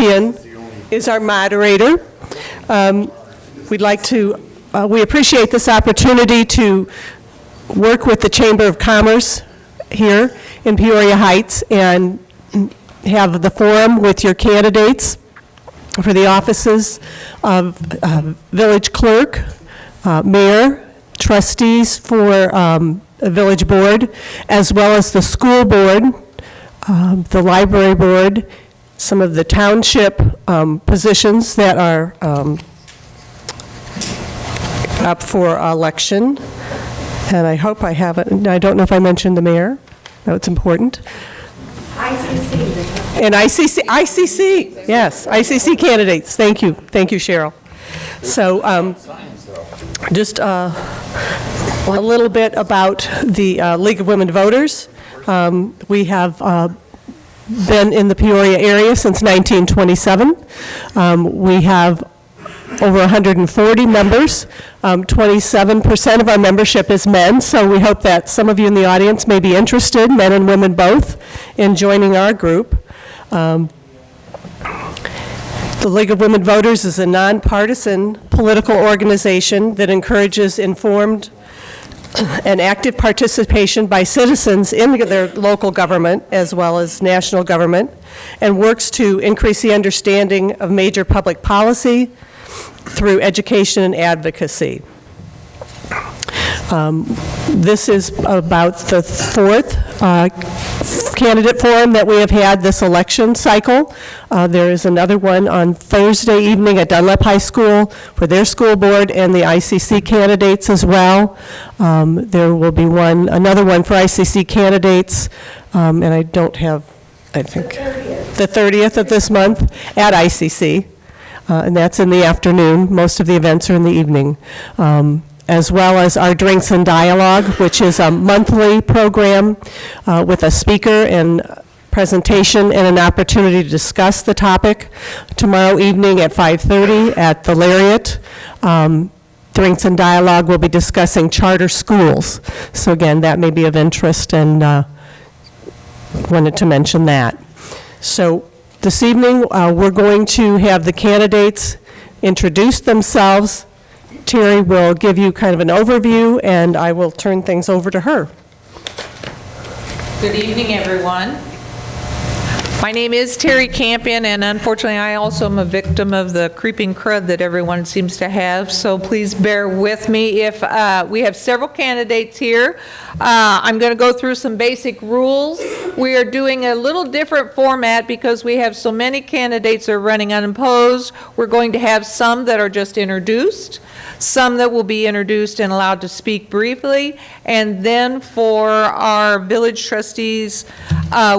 Campion is our moderator. We appreciate this opportunity to work with the Chamber of Commerce here in Peoria Heights and have the forum with your candidates for the offices of village clerk, mayor, trustees for a village board, as well as the school board, the library board, some of the township positions that are up for election. And I hope I haven't, I don't know if I mentioned the mayor. No, it's important. ICC. And ICC, yes, ICC candidates. Thank you, Cheryl. So just a little bit about the League of Women Voters. We have been in the Peoria area since 1927. We have over 140 members. 27% of our membership is men, so we hope that some of you in the audience may be interested, men and women both, in joining our group. The League of Women Voters is a nonpartisan political organization that encourages informed and active participation by citizens in their local government as well as national government, and works to increase the understanding of major public policy through education and advocacy. This is about the fourth candidate forum that we have had this election cycle. There is another one on Thursday evening at Dunlap High School for their school board and the ICC candidates as well. There will be another one for ICC candidates, and I don't have, I think, the 30th of this month at ICC. And that's in the afternoon. Most of the events are in the evening. As well as our Drinks and Dialogue, which is a monthly program with a speaker and presentation and an opportunity to discuss the topic. Tomorrow evening at 5:30 at the Lariat, Drinks and Dialogue will be discussing charter schools. So again, that may be of interest, and wanted to mention that. So this evening, we're going to have the candidates introduce themselves. Terry will give you kind of an overview, and I will turn things over to her. Good evening, everyone. My name is Terry Campion, and unfortunately, I also am a victim of the creeping crud that everyone seems to have, so please bear with me. If we have several candidates here, I'm going to go through some basic rules. We are doing a little different format because we have so many candidates that are running unopposed. We're going to have some that are just introduced, some that will be introduced and allowed to speak briefly, and then for our village trustees,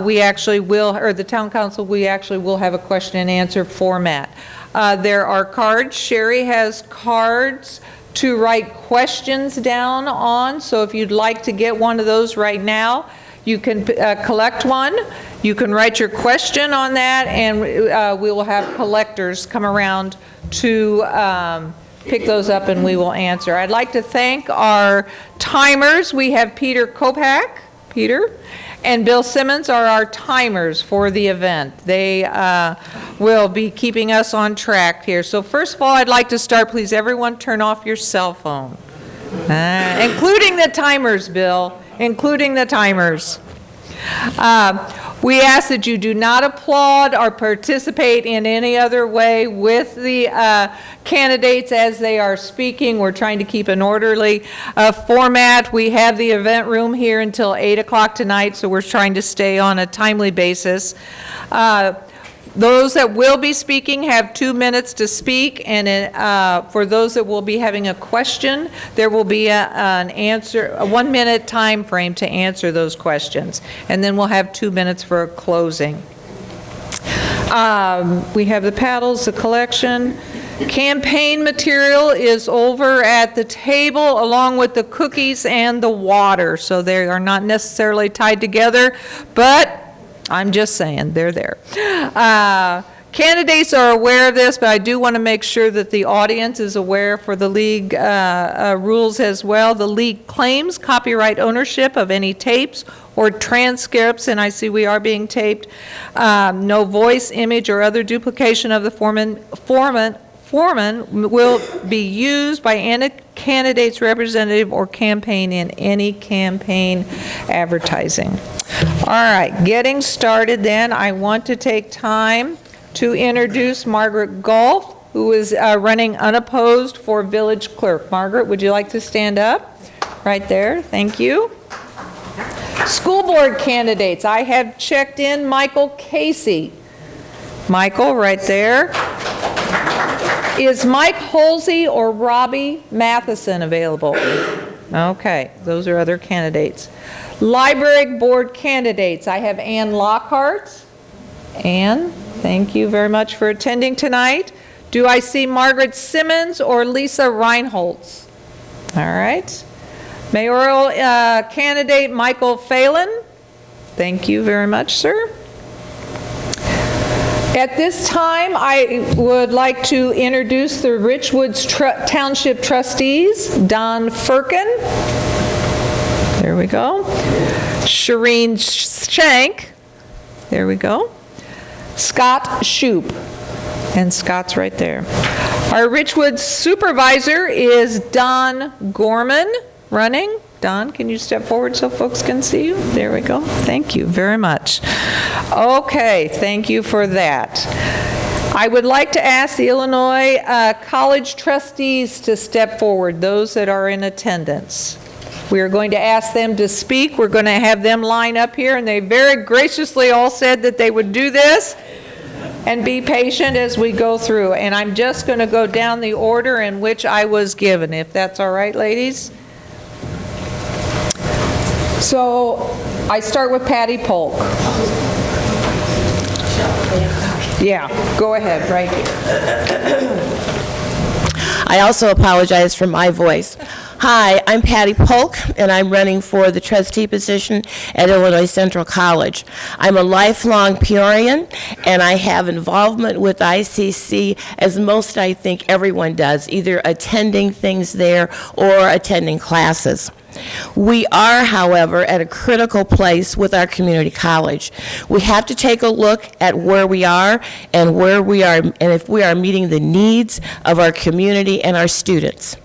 we actually will, or the town council, we actually will have a question and answer format. There are cards. Sherry has cards to write questions down on, so if you'd like to get one of those right now, you can collect one. You can write your question on that, and we will have collectors come around to pick those up and we will answer. I'd like to thank our timers. We have Peter Kopak, and Bill Simmons are our timers for the event. They will be keeping us on track here. So first of all, I'd like to start, please everyone turn off your cell phone. Including the timers, Bill, including the timers. We ask that you do not applaud or participate in any other way with the candidates as they are speaking. We're trying to keep an orderly format. We have the event room here until 8 o'clock tonight, so we're trying to stay on a timely basis. Those that will be speaking have 2 minutes to speak, and for those that will be having a question, there will be a 1 minute time frame to answer those questions, and then we'll have 2 minutes for a closing. We have the paddles, the collection. Campaign material is over at the table along with the cookies and the water, so they are not necessarily tied together, but I'm just saying, they're there. Candidates are aware of this, but I do want to make sure that the audience is aware for the league rules as well. The league claims copyright ownership of any tapes or transcripts, and I see we are being taped, no voice, image, or other duplication of the foreman will be used by any candidate's representative or campaign in any campaign advertising. All right, getting started then, I want to take time to introduce Margaret Golf, who is running unopposed for village clerk. Margaret, would you like to stand up? Right there, thank you. School board candidates, I have checked in Michael Casey. Michael, right there. Is Mike Holsey or Robbie Matheson available? Okay, those are other candidates. Library board candidates, I have Ann Lockhart. Ann, thank you very much for attending tonight. Do I see Margaret Simmons or Lisa Reinholtz? All right. Mayoral candidate Michael Phelan. Thank you very much, sir. At this time, I would like to introduce the Richwoods Township trustees. Don Firkin. There we go. Shireen Shank. There we go. Scott Shoup. And Scott's right there. Our Richwoods supervisor is Don Gorman running. Don, can you step forward so folks can see you? There we go. Thank you very much. Okay, thank you for that. I would like to ask the Illinois College trustees to step forward, those that are in attendance. We are going to ask them to speak. We're going to have them line up here, and they very graciously all said that they would do this. And be patient as we go through. And I'm just going to go down the order in which I was given, if that's all right, ladies. So I start with Patty Polk. Yeah, go ahead, right here. I also apologize for my voice. Hi, I'm Patty Polk, and I'm running for the trustee position at Illinois Central College. I'm a lifelong Peorian, and I have involvement with ICC, as most, I think, everyone does, either attending things there or attending classes. We are, however, at a critical place with our community college. We have to take a look at where we are and if we are meeting the needs of our community and our students.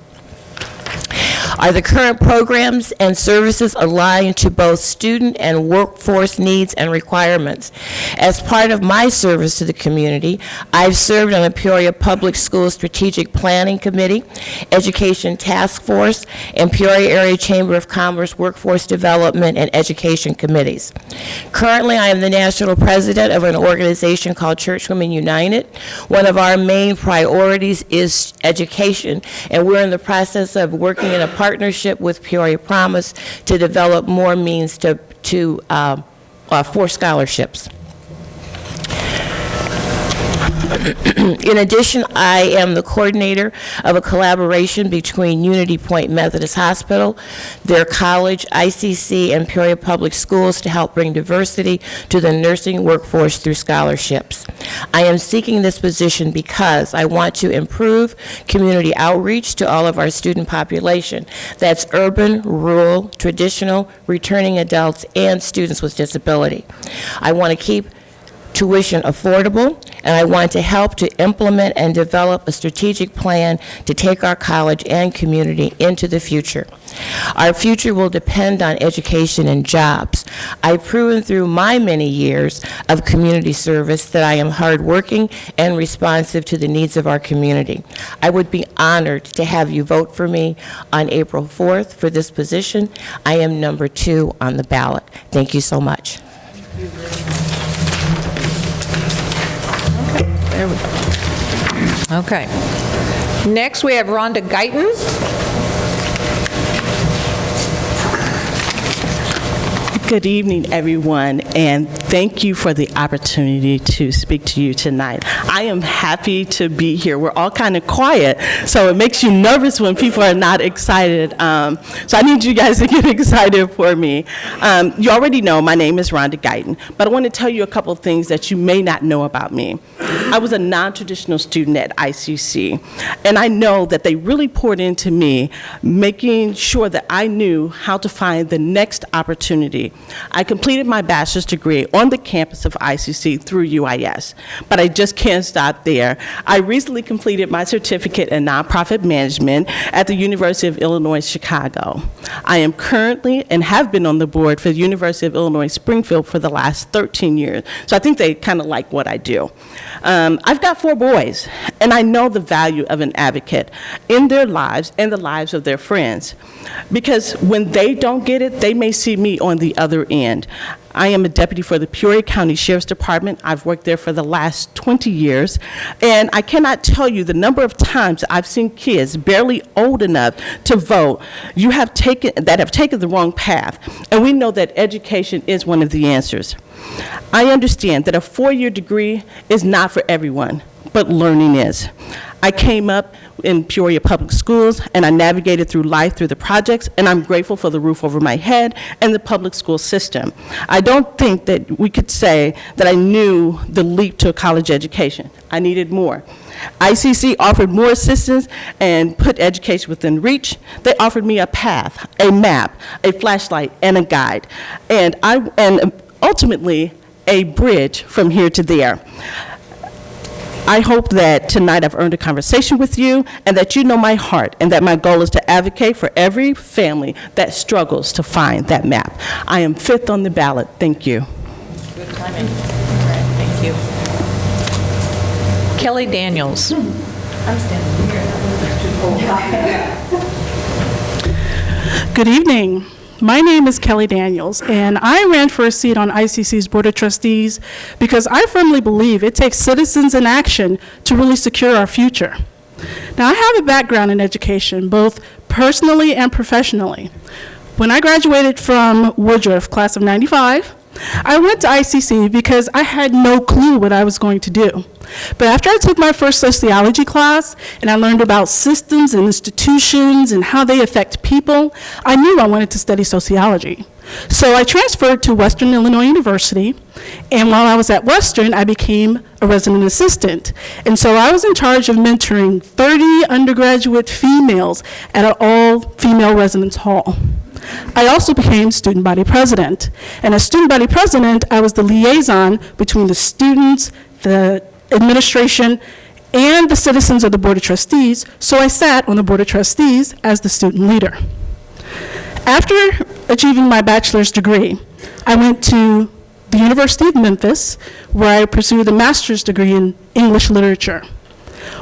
Are the current programs and services aligned to both student and workforce needs and requirements? As part of my service to the community, I've served on the Peoria Public Schools Strategic Planning Committee, Education Task Force, and Peoria Area Chamber of Commerce Workforce Development and Education Committees. Currently, I am the national president of an organization called Churchwomen United. One of our main priorities is education, and we're in the process of working in a partnership with Peoria Promise to develop more means for scholarships. In addition, I am the coordinator of a collaboration between Unity Point Methodist Hospital, their college, ICC, and Peoria Public Schools to help bring diversity to the nursing workforce through scholarships. I am seeking this position because I want to improve community outreach to all of our student population. That's urban, rural, traditional, returning adults, and students with disability. I want to keep tuition affordable, and I want to help to implement and develop a strategic plan to take our college and community into the future. Our future will depend on education and jobs. I've proven through my many years of community service that I am hardworking and responsive to the needs of our community. I would be honored to have you vote for me on April 4th for this position. I am number 2 on the ballot. Thank you so much. There we go. Okay. Next, we have Rhonda Guyton. Good evening, everyone, and thank you for the opportunity to speak to you tonight. I am happy to be here. We're all kind of quiet, so it makes you nervous when people are not excited. So I need you guys to get excited for me. You already know my name is Rhonda Guyton, but I want to tell you a couple of things that you may not know about me. I was a non-traditional student at ICC, and I know that they really poured into me, making sure that I knew how to find the next opportunity. I completed my bachelor's degree on the campus of ICC through UIS, but I just can't stop there. I recently completed my certificate in nonprofit management at the University of Illinois, Chicago. I am currently and have been on the board for the University of Illinois, Springfield for the last 13 years, so I think they kind of like what I do. I've got 4 boys, and I know the value of an advocate in their lives and the lives of their friends, because when they don't get it, they may see me on the other end. I am a deputy for the Peoria County Sheriff's Department. I've worked there for the last 20 years, and I cannot tell you the number of times I've seen kids barely old enough to vote that have taken the wrong path, and we know that education is one of the answers. I understand that a 4-year degree is not for everyone, but learning is. I came up in Peoria Public Schools, and I navigated through life through the projects, and I'm grateful for the roof over my head and the public school system. I don't think that we could say that I knew the leap to a college education. I needed more. ICC offered more assistance and put education within reach. They offered me a path, a map, a flashlight, and a guide, and ultimately a bridge from here to there. I hope that tonight I've earned a conversation with you, and that you know my heart, and that my goal is to advocate for every family that struggles to find that map. I am 5th on the ballot. Thank you. Good timing. All right, thank you. Kelly Daniels. I'm standing here. Good evening. My name is Kelly Daniels, and I ran for a seat on ICC's Board of Trustees because I firmly believe it takes citizens in action to really secure our future. Now, I have a background in education, both personally and professionally. When I graduated from Woodruff, class of '95, I went to ICC because I had no clue what I was going to do. But after I took my first sociology class and I learned about systems and institutions and how they affect people, I knew I wanted to study sociology. So I transferred to Western Illinois University, and while I was at Western, I became a resident assistant. And so I was in charge of mentoring 30 undergraduate females at an all-female residence hall. I also became student body president. And as student body president, I was the liaison between the students, the administration, and the citizens of the Board of Trustees, so I sat on the Board of Trustees as the student leader. After achieving my bachelor's degree, I went to the University of Memphis, where I pursued a master's degree in English literature.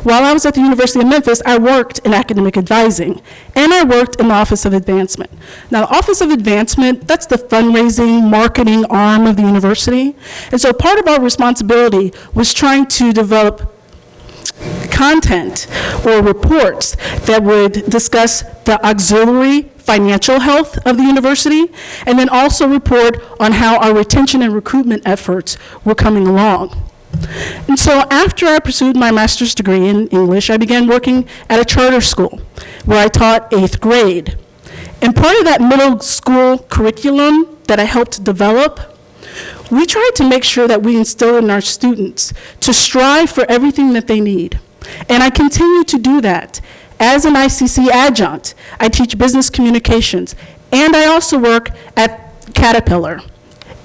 While I was at the University of Memphis, I worked in academic advising, and I worked in the Office of Advancement. Now, the Office of Advancement, that's the fundraising, marketing arm of the university. And so part of our responsibility was trying to develop content or reports that would discuss the auxiliary financial health of the university, and then also report on how our retention and recruitment efforts were coming along. And so after I pursued my master's degree in English, I began working at a charter school where I taught 8th grade. And part of that middle school curriculum that I helped develop, we tried to make sure that we instill in our students to strive for everything that they need. And I continue to do that. As an ICC adjunct, I teach business communications, and I also work at Caterpillar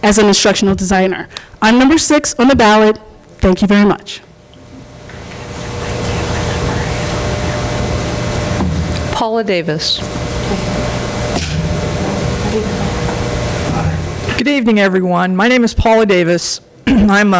as an instructional designer. I'm number 6 on the ballot. Thank you very much. Paula Davis. Good evening, everyone. My name is Paula Davis. I'm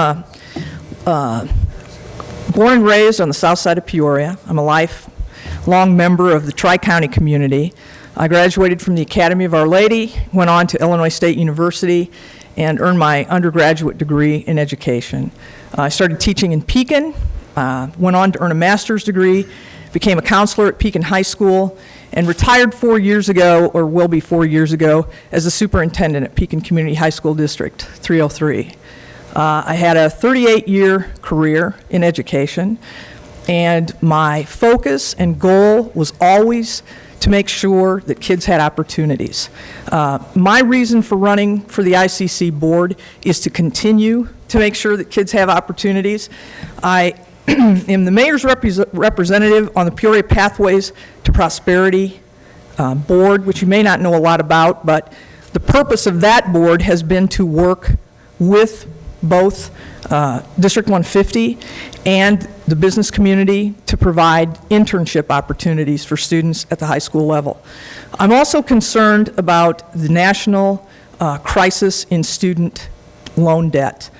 born and raised on the south side of Peoria. I'm a lifelong member of the Tri-County community. I graduated from the Academy of Our Lady, went on to Illinois State University, and earned my undergraduate degree in education. I started teaching in Pekin, went on to earn a master's degree, became a counselor at Pekin High School, and retired 4 years ago, or will be 4 years ago, as a superintendent at Pekin Community High School District 303. I had a 38-year career in education, and my focus and goal was always to make sure that kids had opportunities. My reason for running for the ICC board is to continue to make sure that kids have opportunities. I am the mayor's representative on the Peoria Pathways to Prosperity board, which you may not know a lot about, but the purpose of that board has been to work with both District 150 and the business community to provide internship opportunities for students at the high school level. I'm also concerned about the national crisis in student loan debt.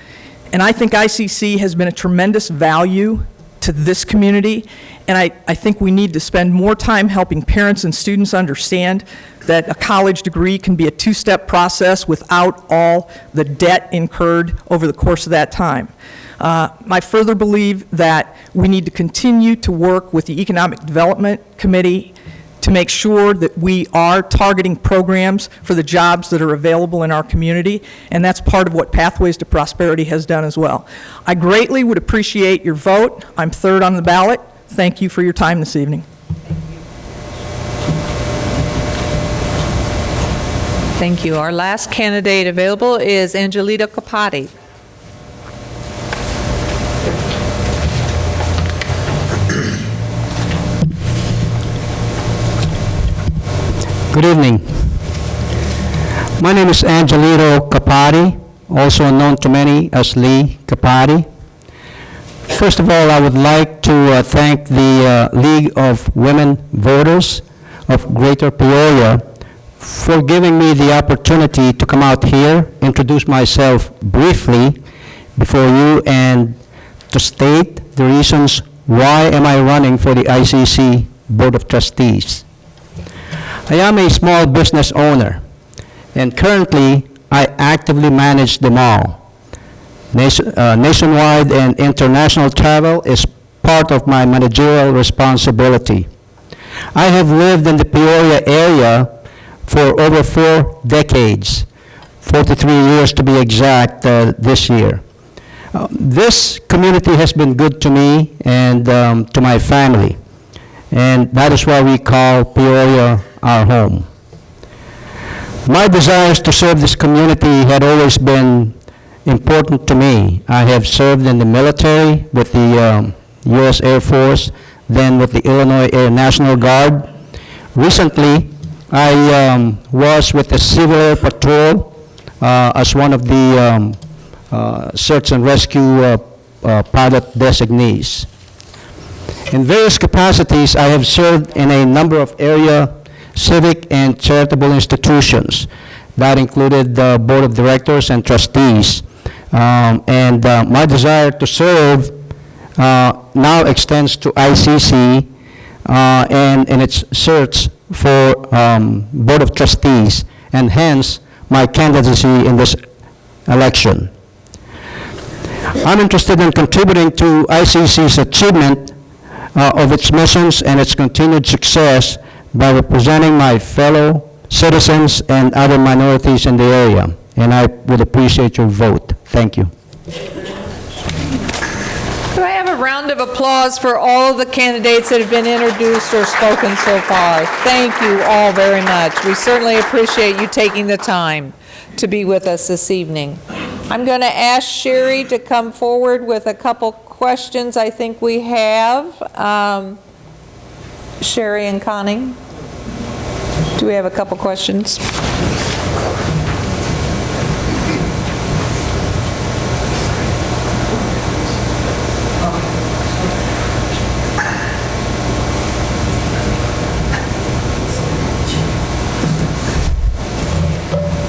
And I think ICC has been a tremendous value to this community, and I think we need to spend more time helping parents and students understand that a college degree can be a two-step process without all the debt incurred over the course of that time. I further believe that we need to continue to work with the Economic Development Committee to make sure that we are targeting programs for the jobs that are available in our community, and that's part of what Pathways to Prosperity has done as well. I greatly would appreciate your vote. I'm third on the ballot. Thank you for your time this evening. Thank you. Our last candidate available is Angelita Capati. Good evening. My name is Angelito Capati, also known to many as Lee Capati. First of all, I would like to thank the League of Women Voters of Greater Peoria for giving me the opportunity to come out here, introduce myself briefly before you, and to state the reasons why am I running for the ICC Board of Trustees. I am a small business owner, and currently I actively manage the mall. Nationwide and international travel is part of my managerial responsibility. I have lived in the Peoria area for over 4 decades, 43 years to be exact this year. This community has been good to me and to my family, and that is why we call Peoria our home. My desires to serve this community had always been important to me. I have served in the military with the U.S. Air Force, then with the Illinois Air National Guard. Recently, I was with the Civil Air Patrol as one of the search and rescue pilot designees. In various capacities, I have served in a number of area civic and charitable institutions. That included the board of directors and trustees. My desire to serve now extends to ICC and in its search for board of trustees, and hence my candidacy in this election. I'm interested in contributing to ICC's achievement of its missions and its continued success by representing my fellow citizens and other minorities in the area, and I would appreciate your vote. Thank you. Do I have a round of applause for all of the candidates that have been introduced or spoken so far? Thank you all very much. We certainly appreciate you taking the time to be with us this evening. I'm going to ask Sherry to come forward with a couple questions I think we have. Sherry and Connie, do we have a couple questions?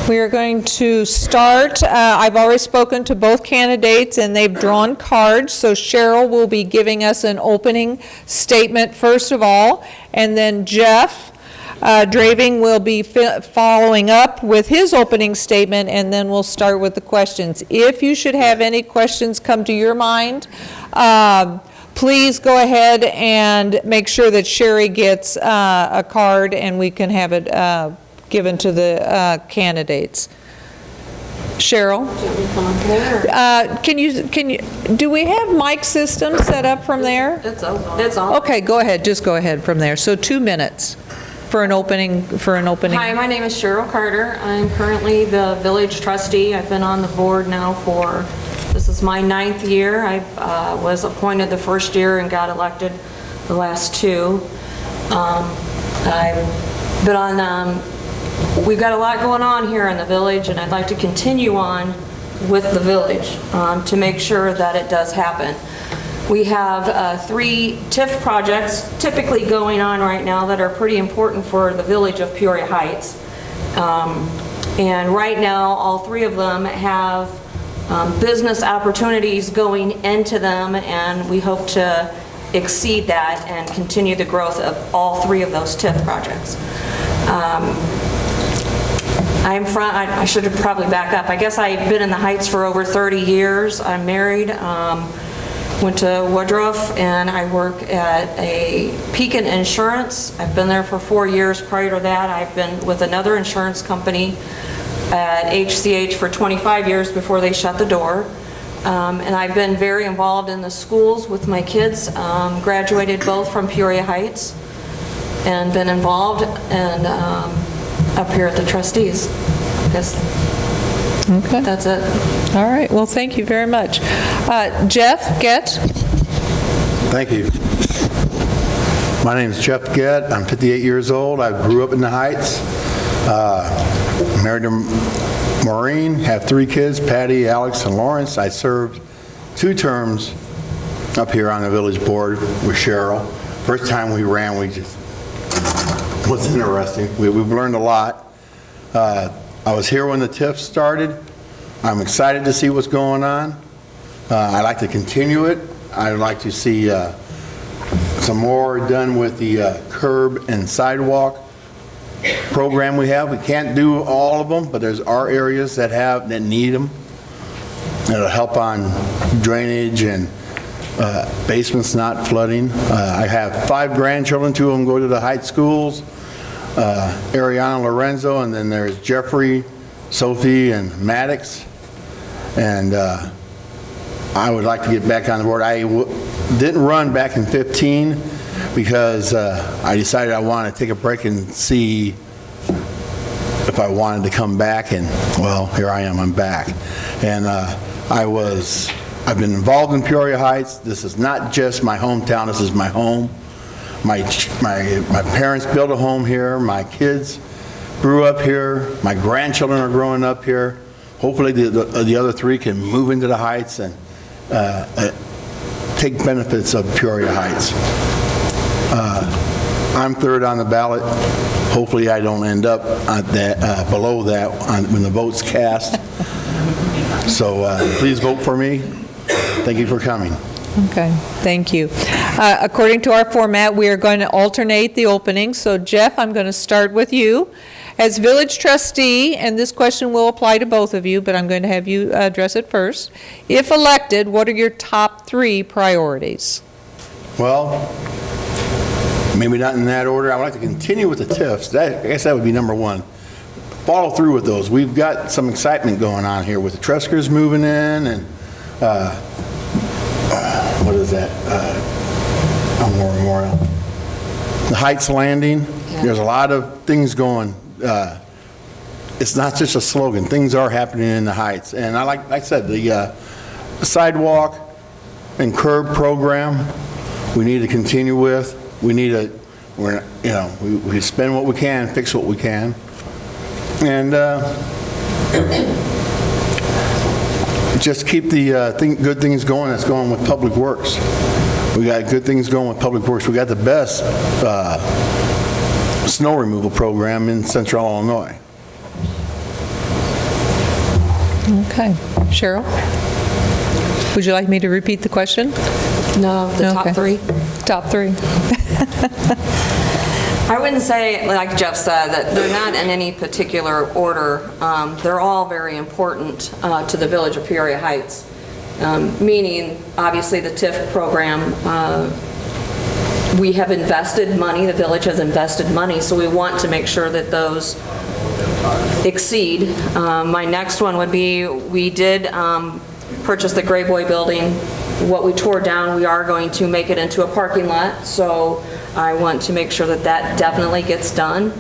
We are going to start. I've already spoken to both candidates and they've drawn cards, so Cheryl will be giving us an opening statement first of all, and then Jeff Draving will be following up with his opening statement, and then we'll start with the questions. If you should have any questions come to your mind, please go ahead and make sure that Sherry gets a card and we can have it given to the candidates. Cheryl? Do we have mic systems set up from there? It's on. Okay, go ahead, just go ahead from there. So 2 minutes for an opening. Hi, my name is Cheryl Carter. I'm currently the village trustee. I've been on the board now this is my 9th year. I was appointed the first year and got elected the last 2. I've been on, we've got a lot going on here in the village, and I'd like to continue on with the village to make sure that it does happen. We have 3 TIF projects typically going on right now that are pretty important for the village of Peoria Heights. And right now, all 3 of them have business opportunities going into them, and we hope to exceed that and continue the growth of all 3 of those TIF projects. I should have probably back up. I guess I've been in the Heights for over 30 years. I'm married. Went to Woodruff, and I work at a Pekin Insurance. I've been there for 4 years. Prior to that, I've been with another insurance company at HCH for 25 years before they shut the door. And I've been very involved in the schools with my kids. Graduated both from Peoria Heights and been involved and up here at the trustees. I guess Okay. that's it. All right, well, thank you very much. Jeff Getz? Thank you. My name is Jeff Gett. I'm 58 years old. I grew up in the Heights. Married to Maureen, have 3 kids, Patty, Alex, and Lawrence. I served 2 terms up here on the village board with Cheryl. First time we ran, it was interesting. We've learned a lot. I was here when the TIF started. I'm excited to see what's going on. I'd like to continue it. I'd like to see some more done with the curb and sidewalk program we have. We can't do all of them, but there's our areas that need them. It'll help on drainage and basements not flooding. I have 5 grandchildren. 2 of them go to the Heights schools. Ariana, Lorenzo, and then there's Jeffrey, Sophie, and Maddox. And I would like to get back on the board. I didn't run back in 15 because I decided I wanted to take a break and see if I wanted to come back, and well, here I am, I'm back. And I've been involved in Peoria Heights. This is not just my hometown, this is my home. My parents built a home here, my kids grew up here, my grandchildren are growing up here. Hopefully the other 3 can move into the Heights and take benefits of Peoria Heights. I'm 3rd on the ballot. Hopefully I don't end up below that when the vote's cast. So please vote for me. Thank you for coming. Okay, thank you. According to our format, we are going to alternate the openings. So Jeff, I'm going to start with you. As village trustee, and this question will apply to both of you, but I'm going to have you address it first. If elected, what are your top 3 priorities? Well, maybe not in that order. I would like to continue with the TIFs. I guess that would be number 1. Follow through with those. We've got some excitement going on here with the Treskers moving in, and what is that? Elmore Memorial. The Heights Landing. Yeah. There's a lot of things going. It's not just a slogan. Things are happening in the Heights. And like I said, the sidewalk and curb program, we need to continue with. We need to, we spend what we can, fix what we can. And just keep the good things going that's going with Public Works. We got good things going with Public Works. We got the best snow removal program in Central Illinois. Okay. Cheryl? Would you like me to repeat the question? No, the top 3. Top 3. I wouldn't say, like Jeff said, that they're not in any particular order. They're all very important to the village of Peoria Heights. meaning, obviously, the TIF program. We have invested money, the village has invested money, so we want to make sure that those exceed. My next one would be, we did purchase the Gray Boy building. What we tore down, we are going to make it into a parking lot, so I want to make sure that that definitely gets done.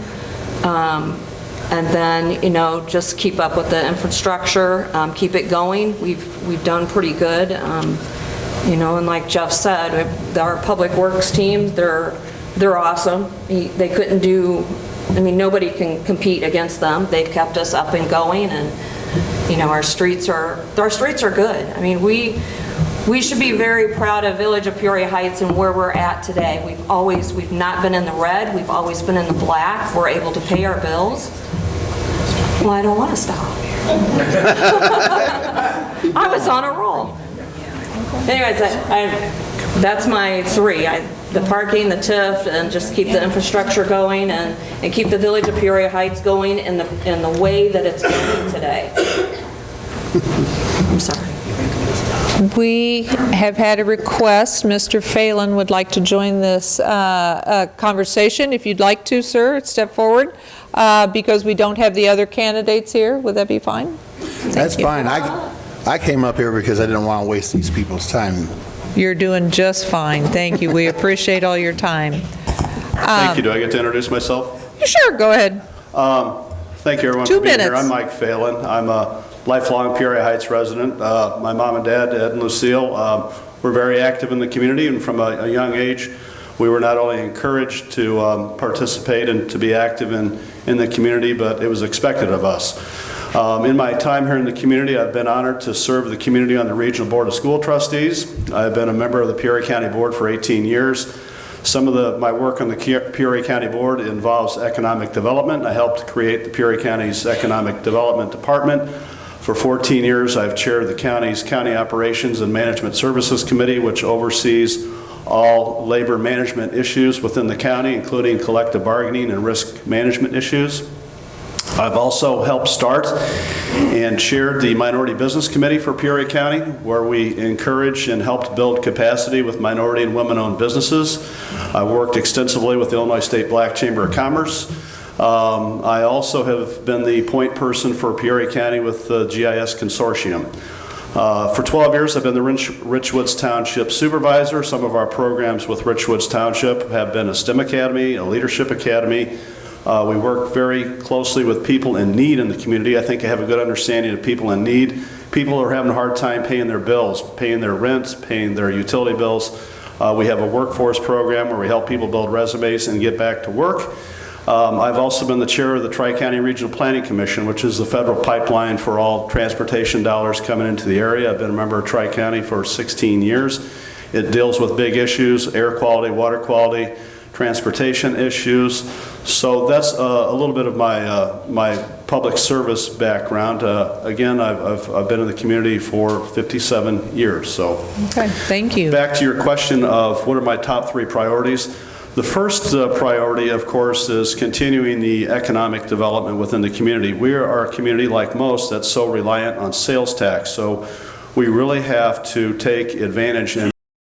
And then, just keep up with the infrastructure, keep it going. We've done pretty good. And like Jeff said, our Public Works team, they're awesome. They couldn't do, nobody can compete against them. They've kept us up and going, and, our streets are good. We should be very proud of Village of Peoria Heights and where we're at today. We've not been in the red, we've always been in the black. We're able to pay our bills. Well, I don't want to stop. I was on a roll. Anyways, that's my three. The parking, the TIF, and just keep the infrastructure going and keep the Village of Peoria Heights going in the way that it's going today. I'm sorry. We have had a request. Mr. Phelan would like to join this conversation. If you'd like to, sir, step forward, because we don't have the other candidates here. Would that be fine? That's fine. I came up here because I didn't want to waste these people's time. You're doing just fine. Thank you. We appreciate all your time. Thank you. Do I get to introduce myself? Sure, go ahead. Thank you, everyone, 2 for being here. minutes. I'm Mike Phelan. I'm a lifelong Peoria Heights resident. My mom and dad, Ed and Lucille, were very active in the community, and from a young age, we were not only encouraged to participate and to be active in the community, but it was expected of us. In my time here in the community, I've been honored to serve the community on the Regional Board of School Trustees. I've been a member of the Peoria County Board for 18 years. Some of my work on the Peoria County Board involves economic development. I helped create the Peoria County's Economic Development Department. For 14 years, I've chaired the county's County Operations and Management Services Committee, which oversees all labor management issues within the county, including collective bargaining and risk management issues. I've also helped start and chaired the Minority Business Committee for Peoria County, where we encourage and helped build capacity with minority and women-owned businesses. I worked extensively with the Illinois State Black Chamber of Commerce. I also have been the point person for Peoria County with the GIS Consortium. For 12 years, I've been the Richwoods Township Supervisor. Some of our programs with Richwoods Township have been a STEM Academy, a Leadership Academy. We work very closely with people in need in the community. I think I have a good understanding of people in need. People who are having a hard time paying their bills, paying their rent, paying their utility bills. We have a workforce program where we help people build resumes and get back to work. I've also been the chair of the Tri-County Regional Planning Commission, which is the federal pipeline for all transportation dollars coming into the area. I've been a member of Tri-County for 16 years. It deals with big issues, air quality, water quality, transportation issues. So that's a little bit of my public service background. Again, I've been in the community for 57 years. So Okay, thank you. back to your question of what are my top 3 priorities. The first priority, of course, is continuing the economic development within the community. We are a community, like most, that's so reliant on sales tax. So we really have to take advantage and